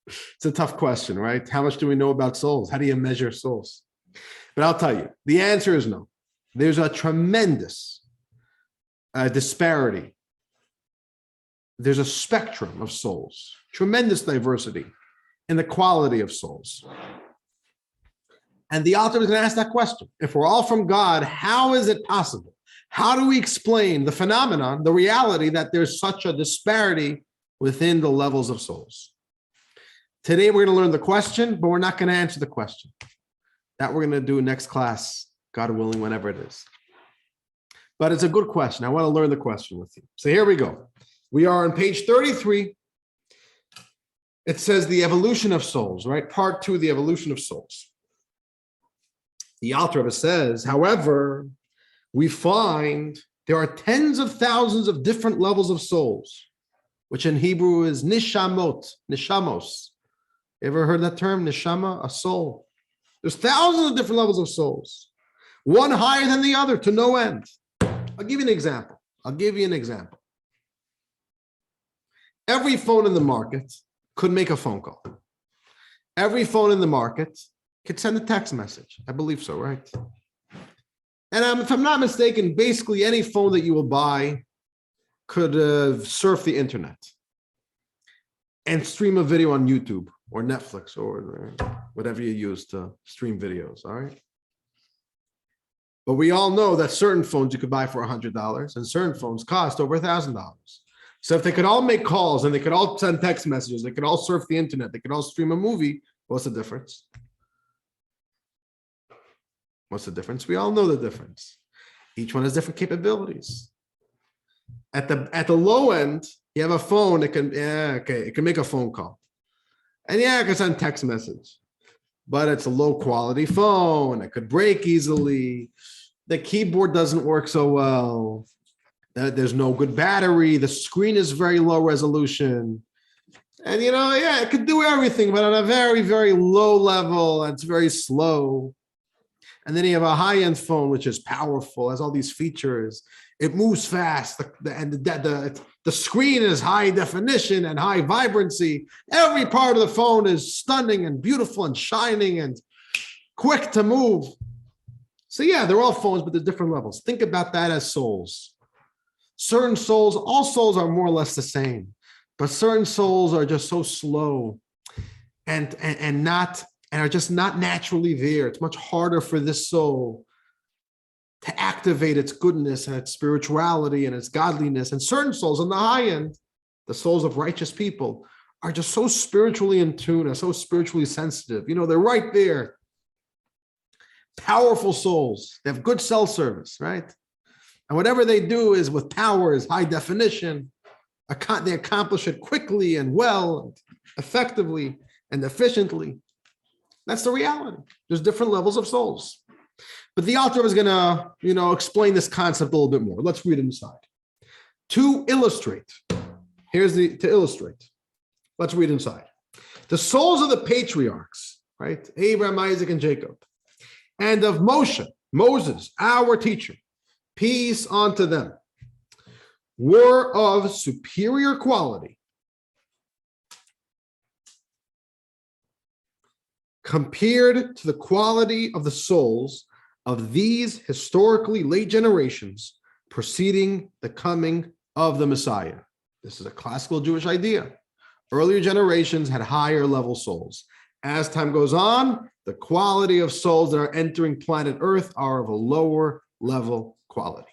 It's a tough question, right? How much do we know about souls? How do you measure souls? But I'll tell you, the answer is no. There's a tremendous disparity. There's a spectrum of souls, tremendous diversity in the quality of souls. And the author is going to ask that question. If we're all from God, how is it possible? How do we explain the phenomenon, the reality that there's such a disparity within the levels of souls? Today, we're going to learn the question, but we're not going to answer the question. That we're going to do next class, God willing, whenever it is. But it's a good question. I want to learn the question with you. So here we go. We are on page 33. It says the evolution of souls, right? Part 2, the evolution of souls. The Alter Rebbe says, however, we find there are tens of thousands of different levels of souls, which in Hebrew is nishamot, nishamos. You ever heard that term, nishama, a soul? There's thousands of different levels of souls, one higher than the other to no end. I'll give you an example. Every phone in the market could make a phone call. Every phone in the market could send a text message. I believe so, right? And if I'm not mistaken, basically any phone that you will buy could surf the internet and stream a video on YouTube or Netflix or whatever you use to stream videos, all right? But we all know that certain phones you could buy for $100 and certain phones cost over $1,000. So if they could all make calls and they could all send text messages, they could all surf the internet, they could all stream a movie, what's the difference? What's the difference? We all know the difference. Each one has different capabilities. At the low end, you have a phone that can, it can make a phone call. And it can send text message. But it's a low quality phone. It could break easily. The keyboard doesn't work so well. There's no good battery. The screen is very low resolution. And, it could do everything, but on a very, very low level. It's very slow. And then you have a high-end phone, which is powerful, has all these features. It moves fast. The screen is high definition and high vibrancy. Every part of the phone is stunning and beautiful and shining and quick to move. So they're all phones, but they're different levels. Think about that as souls. Certain souls, all souls are more or less the same, but certain souls are just so slow and are just not naturally there. It's much harder for this soul to activate its goodness and its spirituality and its godliness. And certain souls on the high end, the souls of righteous people, are just so spiritually in tune and so spiritually sensitive. They're right there. Powerful souls. They have good cell service, right? And whatever they do is with power, is high definition. They accomplish it quickly and well, effectively and efficiently. That's the reality. There's different levels of souls. But the author is going to, explain this concept a little bit more. Let's read it inside. To illustrate. To illustrate. Let's read inside. The souls of the patriarchs, right? Abraham, Isaac, and Jacob. And of Moses, our teacher, peace unto them, were of superior quality compared to the quality of the souls of these historically late generations preceding the coming of the Messiah. This is a classical Jewish idea. Earlier generations had higher level souls. As time goes on, the quality of souls that are entering planet Earth are of a lower level quality.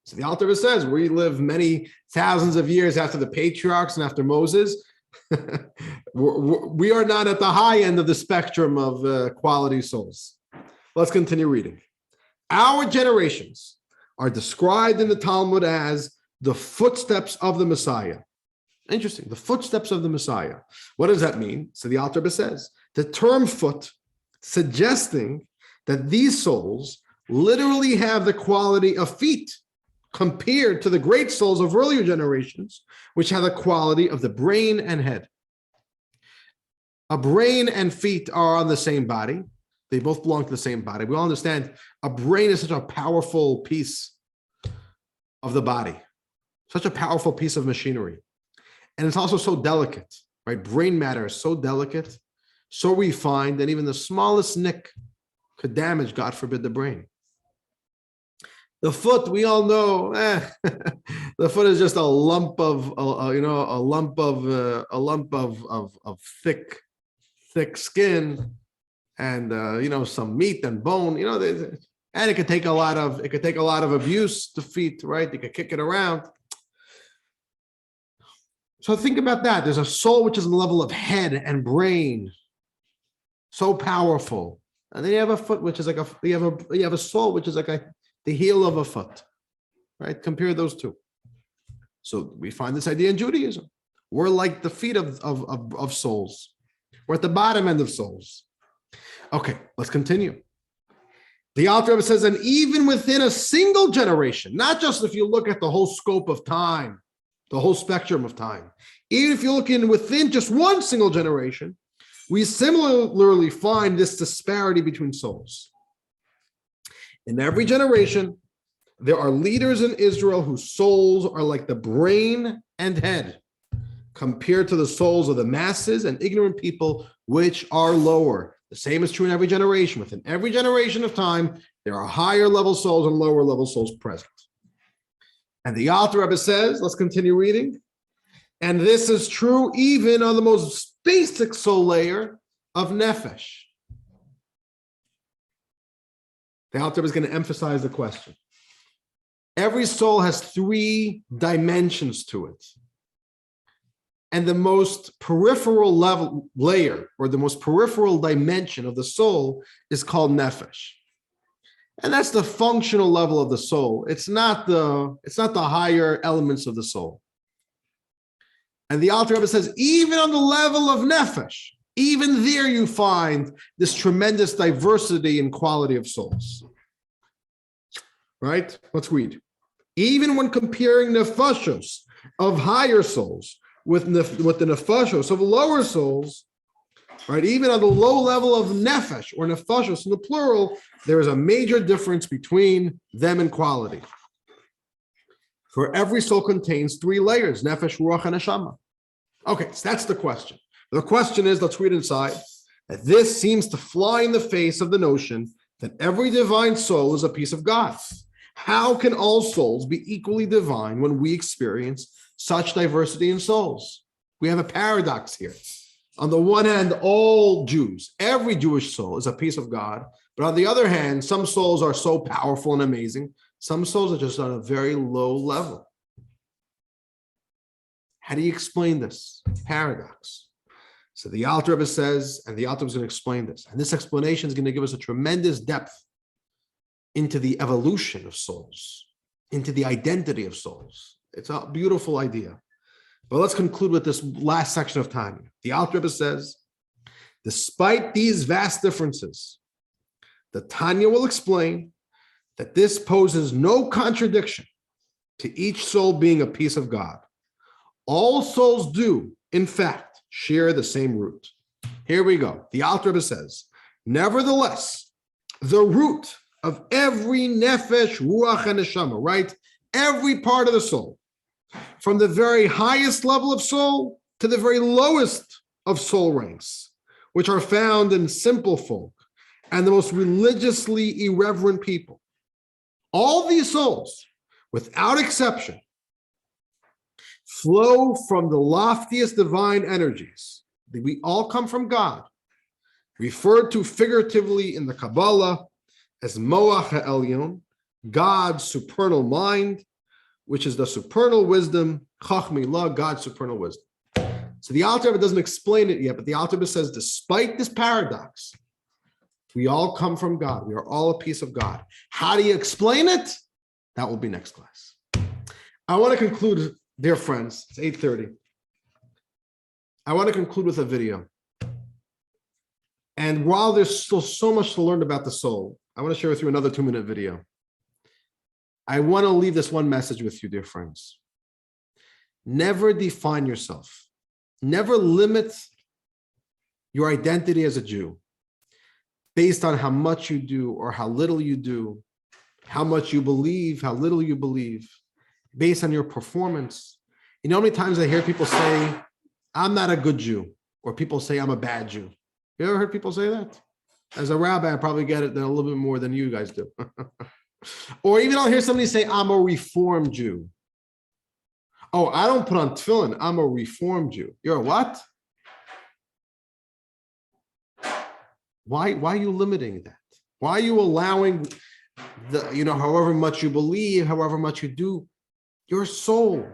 So the author says we live many thousands of years after the patriarchs and after Moses. We are not at the high end of the spectrum of quality souls. Let's continue reading. Our generations are described in the Talmud as the footsteps of the Messiah. Interesting, the footsteps of the Messiah. What does that mean? So the author says, the term foot, suggesting that these souls literally have the quality of feet compared to the great souls of earlier generations, which have the quality of the brain and head. A brain and feet are on the same body. They both belong to the same body. We all understand a brain is such a powerful piece of the body, such a powerful piece of machinery. And it's also so delicate, right? Brain matter is so delicate, so refined, that even the smallest nick could damage, God forbid, the brain. The foot, we all know, the foot is just a lump of, thick skin, and some meat and bone. And it could take a lot of abuse to feet, right? You could kick it around. So think about that. There's a soul which is on the level of head and brain, so powerful, and then you have a foot which is like you have a soul which is like the heel of a foot, right? Compare those two. So we find this idea in Judaism. We're like the feet of souls. We're at the bottom end of souls. Okay, let's continue. The author says, and even within a single generation, not just if you look at the whole scope of time, the whole spectrum of time, even if you're looking within just one single generation, we similarly find this disparity between souls. In every generation, there are leaders in Israel whose souls are like the brain and head compared to the souls of the masses and ignorant people, which are lower. The same is true in every generation. Within every generation of time, there are higher level souls and lower level souls present. And the author of it says, let's continue reading. And this is true even on the most basic soul layer of nefesh. The author is going to emphasize the question. Every soul has 3 dimensions to it. And the most peripheral layer, or the most peripheral dimension of the soul is called nefesh. And that's the functional level of the soul. It's not the higher elements of the soul. And the Alter Rebbe says, even on the level of nefesh, even there you find this tremendous diversity and quality of souls. Right? Let's read. Even when comparing nefashos of higher souls with the nefashos of lower souls, right? Even on the low level of nefesh or nefashos in the plural, there is a major difference between them in quality. For every soul contains 3 layers, nefesh, ruach, and neshama. Okay, so that's the question. The question is, let's read inside, that this seems to fly in the face of the notion that every divine soul is a piece of God. How can all souls be equally divine when we experience such diversity in souls? We have a paradox here. On the one hand, all Jews, every Jewish soul is a piece of God. But on the other hand, some souls are so powerful and amazing. Some souls are just on a very low level. How do you explain this paradox? So the Alter Rebbe says, and the Alter Rebbe is going to explain this. And this explanation is going to give us a tremendous depth into the evolution of souls, into the identity of souls. It's a beautiful idea. But let's conclude with this last section of Tanya. The Alter Rebbe says, despite these vast differences, the Tanya will explain that this poses no contradiction to each soul being a piece of God. All souls do, in fact, share the same root. Here we go. The Alter Rebbe says, nevertheless, the root of every nefesh, ruach, and neshama, right? Every part of the soul, from the very highest level of soul to the very lowest of soul ranks, which are found in simple folk and the most religiously irreverent people. All these souls, without exception, flow from the loftiest divine energies. We all come from God, referred to figuratively in the Kabbalah as Moach HaElyon, God's supernal mind, which is the supernal wisdom, Chachmilah, God's supernal wisdom. So the Alter Rebbe doesn't explain it yet, but the Alter Rebbe says, despite this paradox, we all come from God. We are all a piece of God. How do you explain it? That will be next class. I want to conclude, dear friends, it's 8:30. I want to conclude with a video. And while there's still so much to learn about the soul, I want to share with you another 2-minute video. I want to leave this one message with you, dear friends. Never define yourself. Never limit your identity as a Jew based on how much you do or how little you do, how much you believe, how little you believe, based on your performance. You know how many times I hear people say, I'm not a good Jew, or people say I'm a bad Jew. You ever heard people say that? As a rabbi, I probably get it a little bit more than you guys do. Or even I'll hear somebody say, I'm a Reformed Jew. Oh, I don't put on tefillin. I'm a Reformed Jew. You're a what? Why are you limiting that? Why are you allowing however much you believe, however much you do, your soul?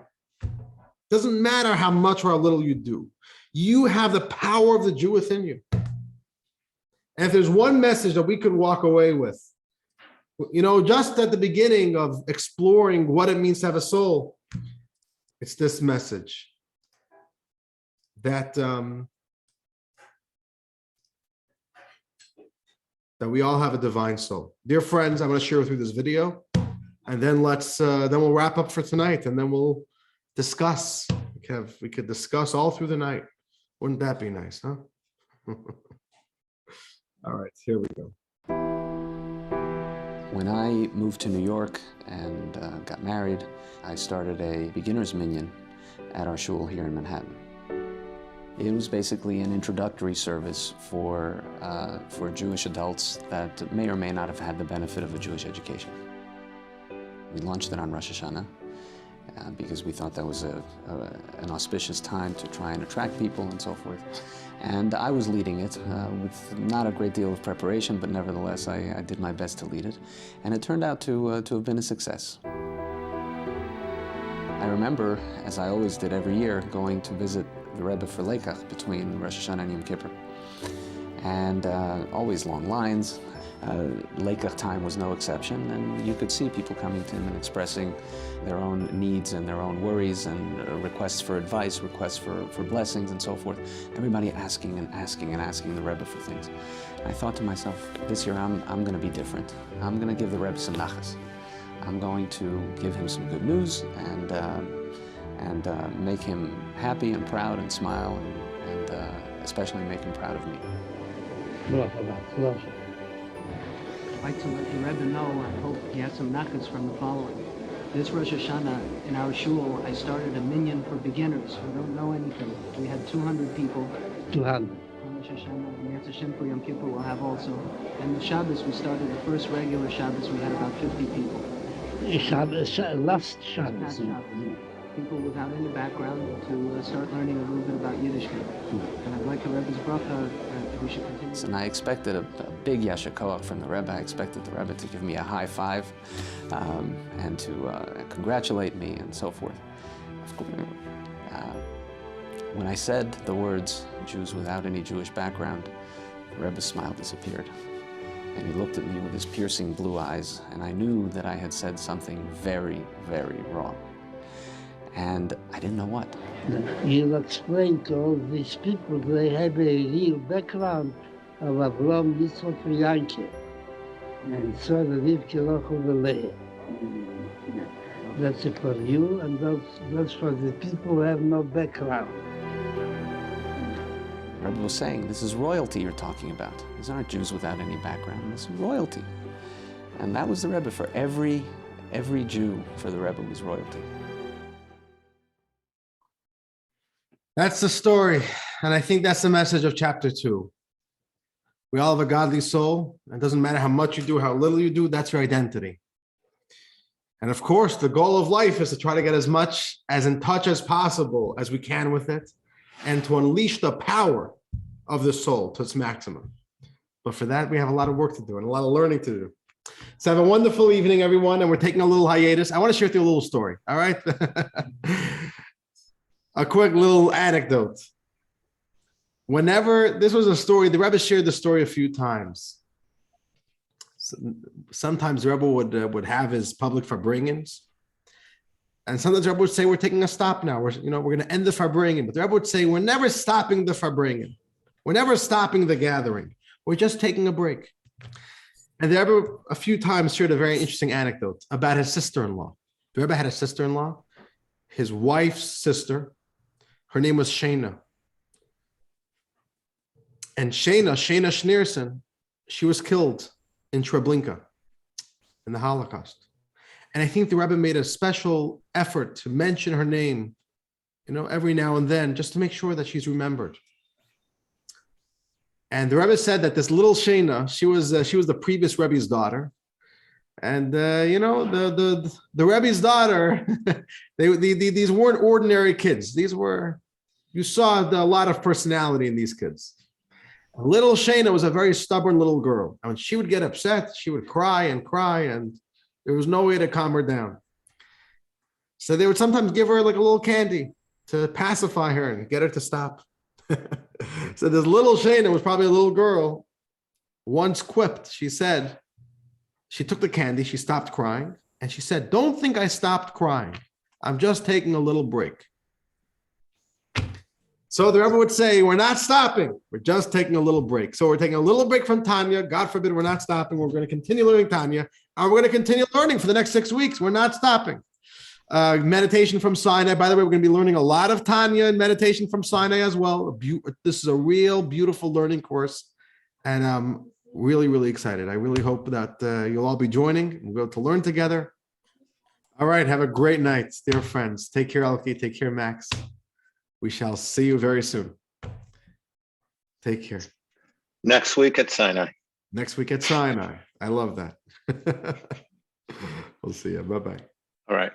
Doesn't matter how much or how little you do. You have the power of the Jew within you. And if there's one message that we could walk away with, just at the beginning of exploring what it means to have a soul, it's this message that we all have a divine soul. Dear friends, I'm going to share with you this video, and then we'll wrap up for tonight, and then we'll discuss. We could discuss all through the night. Wouldn't that be nice, huh? All right, here we go. When I moved to New York and got married, I started a beginner's minyan at our shul here in Manhattan. It was basically an introductory service for Jewish adults that may or may not have had the benefit of a Jewish education. We launched it on Rosh Hashanah because we thought that was an auspicious time to try and attract people and so forth. And I was leading it with not a great deal of preparation, but nevertheless, I did my best to lead it. And it turned out to have been a success. I remember, as I always did every year, going to visit the Rebbe for Lekach between Rosh Hashanah and Yom Kippur. And always long lines. Lekach time was no exception, and you could see people coming to him and expressing their own needs and their own worries and requests for advice, requests for blessings and so forth. Everybody asking and asking and asking the Rebbe for things. I thought to myself, this year I'm going to be different. I'm going to give the Rebbe some nachas. I'm going to give him some good news and make him happy and proud and smile and especially make him proud of me. I'd like to let the Rebbe know, I hope he has some nachas from the following. This Rosh Hashanah in our shul, I started a minyan for beginners who don't know anything. We had 200 people. 200. Rosh Hashanah, and Yetz Hashem for Yom Kippur we'll have also. And the Shabbos, we started the first regular Shabbos, we had about 50 people. Last Shabbos. People without any background to start learning a little bit about Yiddishkeit. And I'd like the Rebbe's bracha we should continue. And I expected a big yasher koach from the Rebbe. I expected the Rebbe to give me a high five and to congratulate me and so forth. When I said the words, Jews without any Jewish background, the Rebbe's smile disappeared. And he looked at me with his piercing blue eyes, and I knew that I had said something very, very wrong. And I didn't know what. He'll explain to all these people they have a real background of Avraham, Yitzchak, and Yankee. And so the Rivki Lochel Leah. That's for you, and that's for the people who have no background. The Rebbe was saying, this is royalty you're talking about. These aren't Jews without any background. This is royalty. And that was the Rebbe for every Jew. For the Rebbe was royalty. That's the story. And I think that's the message of chapter 2. We all have a godly soul. It doesn't matter how much you do, how little you do, that's your identity. And of course, the goal of life is to try to get as much as in touch as possible as we can with it and to unleash the power of the soul to its maximum. But for that, we have a lot of work to do and a lot of learning to do. So have a wonderful evening, everyone. And we're taking a little hiatus. I want to share with you a little story. All right. A quick little anecdote. Whenever, this was a story, the Rebbe shared the story a few times. Sometimes the Rebbe would have his public farbrengens. And sometimes the Rebbe would say, we're taking a stop now. We're going to end the farbrengen. But the Rebbe would say, we're never stopping the farbrengen. We're never stopping the gathering. We're just taking a break. And the Rebbe a few times shared a very interesting anecdote about his sister-in-law. The Rebbe had a sister-in-law, his wife's sister. Her name was Shana. And Shana Schneerson, she was killed in Treblinka in the Holocaust. And I think the Rebbe made a special effort to mention her name, every now and then, just to make sure that she's remembered. And the Rebbe said that this little Shana, she was the previous Rebbe's daughter. And the Rebbe's daughter, these weren't ordinary kids. You saw a lot of personality in these kids. Little Shana was a very stubborn little girl. And when she would get upset, she would cry, and there was no way to calm her down. So they would sometimes give her like a little candy to pacify her and get her to stop. So this little Shana was probably a little girl, once quipped, she said, she took the candy, she stopped crying, and she said, don't think I stopped crying. I'm just taking a little break. So the Rebbe would say, we're not stopping. We're just taking a little break. So we're taking a little break from Tanya. God forbid we're not stopping. We're going to continue learning Tanya. And we're going to continue learning for the next 6 weeks. We're not stopping. Meditation from Sinai. By the way, we're going to be learning a lot of Tanya and meditation from Sinai as well. This is a real beautiful learning course. And I'm really, really excited. I really hope that you'll all be joining and we'll go to learn together. All right. Have a great night, dear friends. Take care, Elke. Take care, Max. We shall see you very soon. Take care. Next week at Sinai. Next week at Sinai. I love that. We'll see you. Bye-bye. All right.